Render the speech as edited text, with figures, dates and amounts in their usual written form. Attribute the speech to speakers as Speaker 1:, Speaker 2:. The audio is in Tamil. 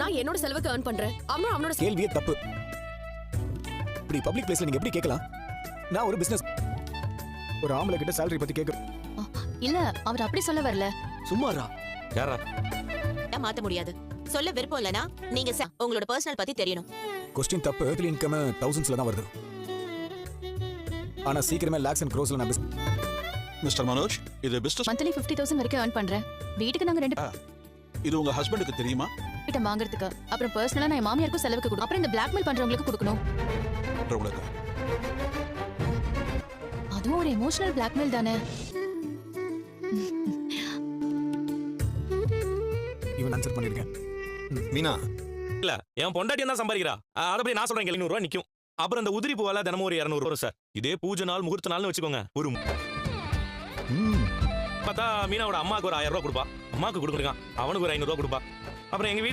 Speaker 1: நான் என்னோட செலவுக்கு earn பண்றேன். அவனோட
Speaker 2: கேள்வியே தப்பு. இப்படி பப்ளிக் பிளேஸ்ல நீங்க எப்படி கேட்கலாம்? நான் ஒரு பிசினஸ் ஒரு ஆம்பளை கிட்ட salary பத்தி கேக்குறேன்.
Speaker 3: இல்ல அவர் அப்படி சொல்ல வரல.
Speaker 2: சும்மாரா?
Speaker 4: யாரா?
Speaker 5: மாத்த முடியாது. சொல்ல விருப்பம் இல்லனா நீங்க உங்களோட பர்சனல் பத்தி தெரியணும்.
Speaker 2: கொஸ்டின் தப்பு. ஏர்லி இன்கம் thousandsல தான் வருது. ஆனா சீக்கிரமே lakhs and crores நான்
Speaker 6: மிஸ்டர் மனோஜ், இது பிசினஸ்
Speaker 3: மந்த்லி 50,000 வரைக்கும் earn பண்றேன். வீட்டுக்கு நாங்க ரெண்டு
Speaker 6: இது உங்க ஹஸ்பண்டுக்கு தெரியுமா?
Speaker 3: கிட்ட வாங்குறதுக்கு. அப்புறம் பர்சனலா நான் என் மாமியாருக்கும் செலவுக்கு கொடுக்கணும். அப்புறம் இந்த பிளாக்மெயில் பண்றவங்களுக்கு கொடுக்கணும்.
Speaker 6: உங்களுக்கு
Speaker 3: அதுவும் ஒரு எமோஷனல் பிளாக்மெயில் தானே.
Speaker 2: இவன் ஆன்சர் பண்ணிருக்கேன்.
Speaker 4: மீனா
Speaker 7: இல்ல என் பொண்டாட்டி தான் சம்பாதிக்கிறா. அதை பத்தி நான் சொல்றேன் 700 ரூபாய் நிக்கும். அப்புறம் அந்த உதிரி பூவால தினமும் ஒரு 200 வரும் சார். இதே பூஜை நாள் முகூர்த்த நாள்னு வச்சுக்கோங்க. ஒரு பார்த்தா மீனாவோட அம்மாவுக்கு ஒரு 1000 ரூபாய் கொடுப்பா. அம்மாவுக்கு கொடுக்குறான். அவனுக்கு ஒரு 500 ரூபாய் கொடுப்பா. அப்புறம் எங்க